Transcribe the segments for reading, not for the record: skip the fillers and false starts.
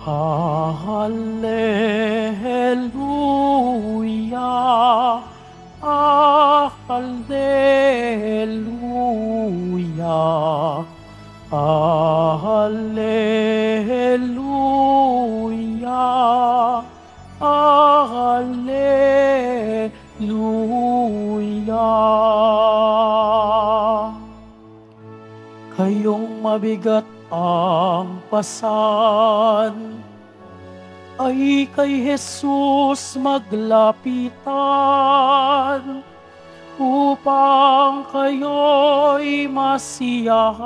Hallelujah, hallelujah, hallelujah, hallelujah. Kayong mabigat ang pasan, ay kay Jesus maglapitan, upang kayo'y masiyahan.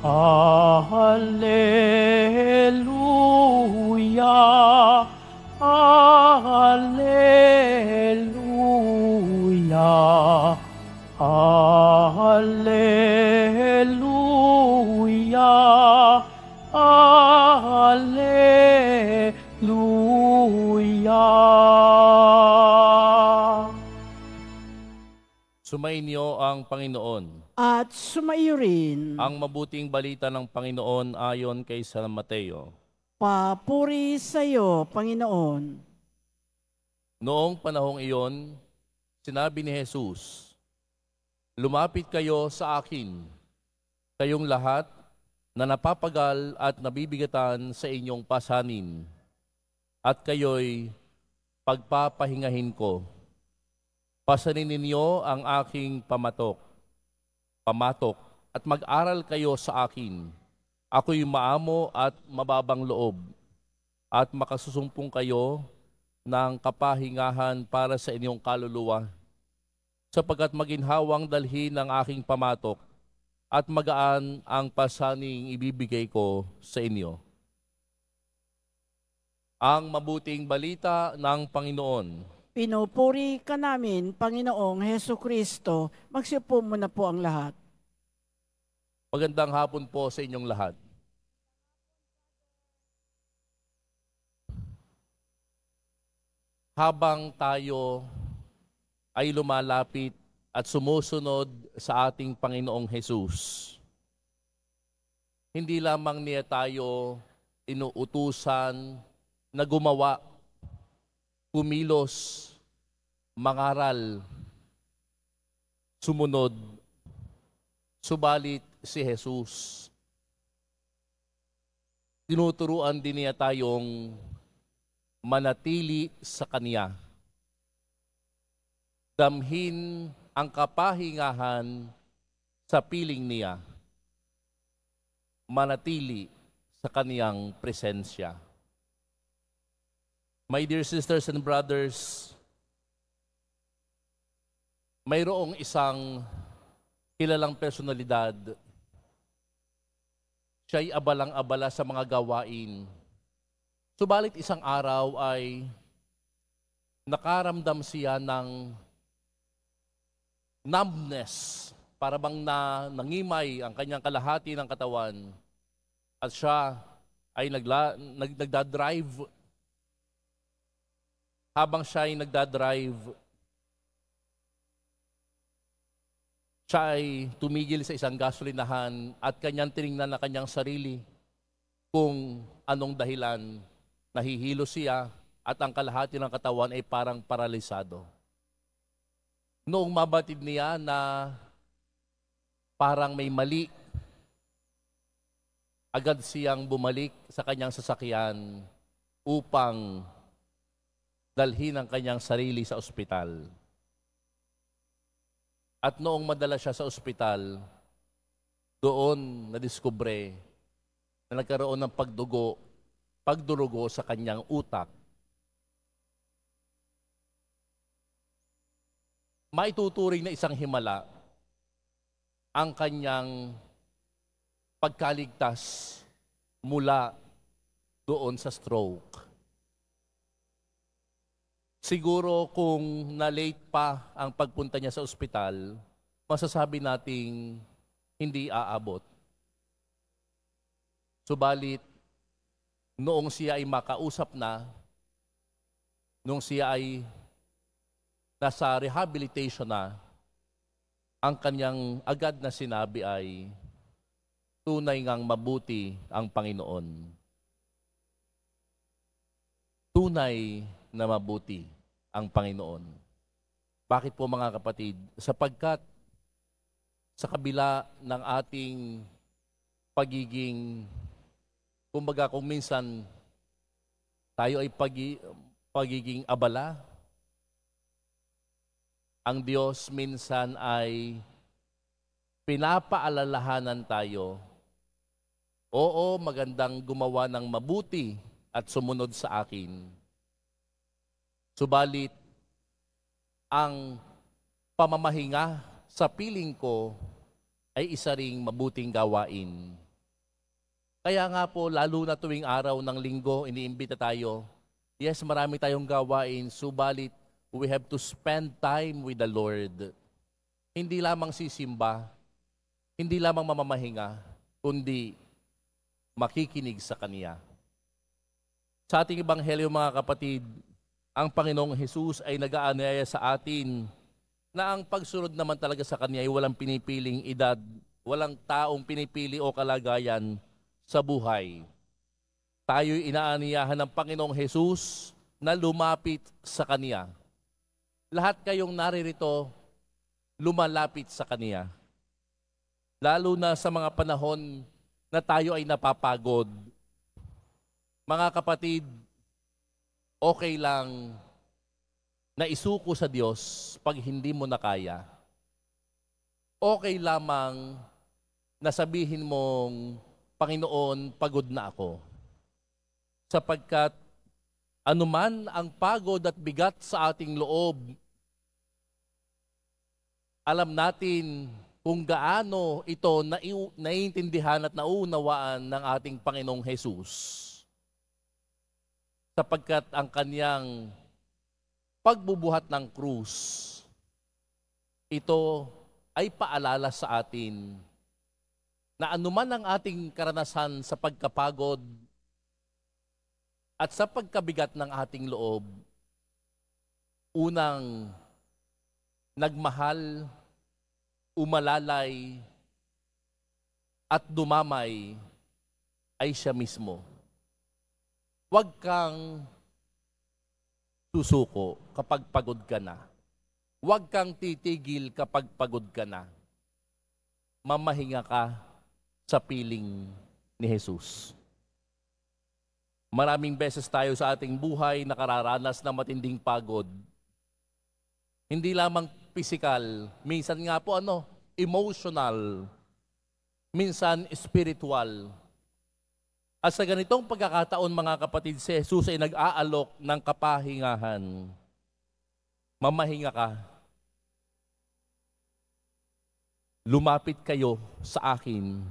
Hallelujah, hallelujah, hallelujah, hallelujah. Sumainyo ang Panginoon. At sumaiyo rin. Ang mabuting balita ng Panginoon ayon kay San Mateo. Papuri sa iyo, Panginoon. Noong panahong iyon, sinabi ni Jesus, "Lumapit kayo sa akin, kayong lahat na napapagal at nabibigatan sa inyong pasanin, at kayo'y pagpapahingahin ko. Pasanin ninyo ang aking pamatok, at mag-aral kayo sa akin. Ako'y maamo at mababang loob, at makasusumpong kayo ng kapahingahan para sa inyong kaluluwa, sapagkat maginhawang dalhin ng aking pamatok, at magaan ang pasaning ibibigay ko sa inyo." Ang mabuting balita ng Panginoon. Pinupuri ka namin, Panginoong Heso Kristo. Magsiupo muna po ang lahat. Magandang hapon po sa inyong lahat. Habang tayo ay lumalapit at sumusunod sa ating Panginoong Hesus, hindi lamang niya tayo inuutusan na gumawa, kumilos, mangaral, sumunod, subalit si Jesus, tinuturuan din niya tayong manatili sa Kanya. Damhin ang kapahingahan sa piling niya. Manatili sa Kaniyang presensya. My dear sisters and brothers, mayroong isang kilalang personalidad. Siya'y abalang-abala sa mga gawain. Subalit isang araw ay nakaramdam siya ng numbness, para bang nangimay ang kanyang kalahati ng katawan. At siya ay nagdadrive. Habang siya ay nagdadrive, siya ay tumigil sa isang gasolinahan at kanyang tiningnan na kanyang sarili kung anong dahilan. Nahihilo siya at ang kalahati ng katawan ay parang paralisado. Noong mabatid niya na parang may mali, agad siyang bumalik sa kanyang sasakyan upang dalhin ang kanyang sarili sa ospital. At noong madala siya sa ospital, doon nadiskubre na nagkaroon ng pagdurugo sa kanyang utak. Maituturing na isang himala ang kanyang pagkaligtas mula doon sa stroke. Siguro kung na-late pa ang pagpunta niya sa ospital, masasabi nating hindi aabot. Subalit, noong siya ay makausap na, noong siya ay nasa rehabilitation na, ang kanyang agad na sinabi ay, tunay ngang mabuti ang Panginoon. Tunay na mabuti ang Panginoon. Bakit po mga kapatid? Sapagkat sa kabila ng ating pagiging, kumbaga kung minsan tayo ay pagiging abala, ang Diyos minsan ay pinapaalalahanan tayo, oo, magandang gumawa ng mabuti at sumunod sa akin. Subalit, ang pamamahinga sa piling ko ay isa ring mabuting gawain. Kaya nga po, lalo na tuwing araw ng linggo, iniimbita tayo. Yes, marami tayong gawain, subalit we have to spend time with the Lord. Hindi lamang sisimba, hindi lamang mamamahinga, kundi makikinig sa Kanya. Sa ating Ebanghelyo mga kapatid, ang Panginoong Hesus ay nag-aanaya sa atin na ang pagsunod naman talaga sa Kanya ay walang pinipiling edad, walang taong pinipili o kalagayan sa buhay. Tayo'y inaaniyahan ng Panginoong Hesus na lumapit sa Kanya. Lahat kayong naririto, lumalapit sa Kanya. Lalo na sa mga panahon na tayo ay napapagod. Mga kapatid, okay lang na isuko sa Diyos pag hindi mo na kaya. Okay lamang na sabihin mong, Panginoon, pagod na ako. Sapagkat anuman ang pagod at bigat sa ating loob, alam natin kung gaano ito naiintindihan at naunawaan ng ating Panginoong Hesus. Sapagkat ang Kanyang pagbubuhat ng krus, ito ay paalala sa atin na anuman ang ating karanasan sa pagkapagod at sa pagkabigat ng ating loob, unang nagmahal, umalalay, at dumamay ay siya mismo. Huwag kang susuko kapag pagod ka na. Huwag kang titigil kapag pagod ka na. Mamahinga ka sa piling ni Jesus. Maraming beses tayo sa ating buhay nakararanas ng matinding pagod. Hindi lamang physical, minsan nga po emotional, minsan spiritual. At sa ganitong pagkakataon mga kapatid, si Jesus ay nag-aalok ng kapahingahan. Mamahinga ka. Lumapit kayo sa akin,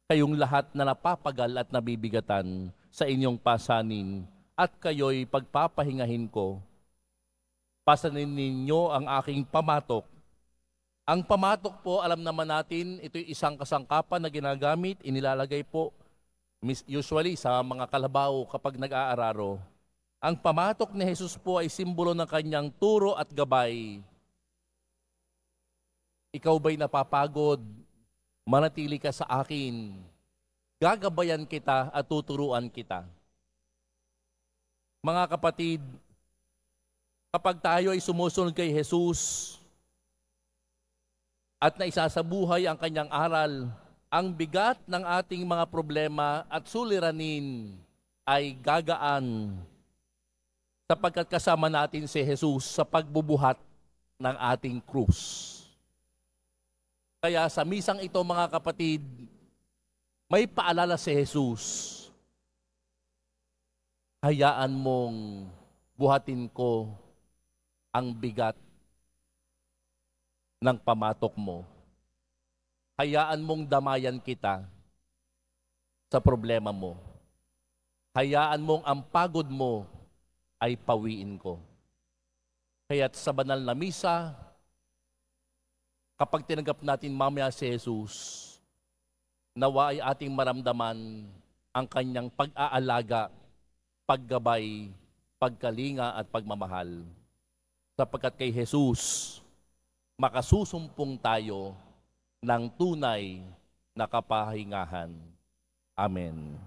kayong lahat na napapagal at nabibigatan sa inyong pasanin, at kayo'y pagpapahingahin ko. Pasanin ninyo ang aking pamatok. Ang pamatok po, alam naman natin, ito'y isang kasangkapan na ginagamit, inilalagay po usually sa mga kalabaw kapag nag-aararo. Ang pamatok ni Jesus po ay simbolo ng Kanyang turo at gabay. Ikaw ba'y napapagod? Manatili ka sa akin. Gagabayan kita at tuturuan kita. Mga kapatid, kapag tayo ay sumusunod kay Jesus at naisasabuhay ang Kanyang aral, ang bigat ng ating mga problema at suliranin ay gagaan sapagkat kasama natin si Jesus sa pagbubuhat ng ating krus. Kaya sa misang ito mga kapatid, may paalala si Jesus. Hayaan mong buhatin ko ang bigat ng pamatok mo. Hayaan mong damayan kita sa problema mo. Hayaan mong ang pagod mo ay pawiin ko. Kaya't sa banal na misa, kapag tinanggap natin mamaya si Jesus, nawa ay ating maramdaman ang Kanyang pag-aalaga, paggabay, pagkalinga at pagmamahal. Sapagkat kay Jesus, makasusumpong tayo ng tunay na kapahingahan. Amen.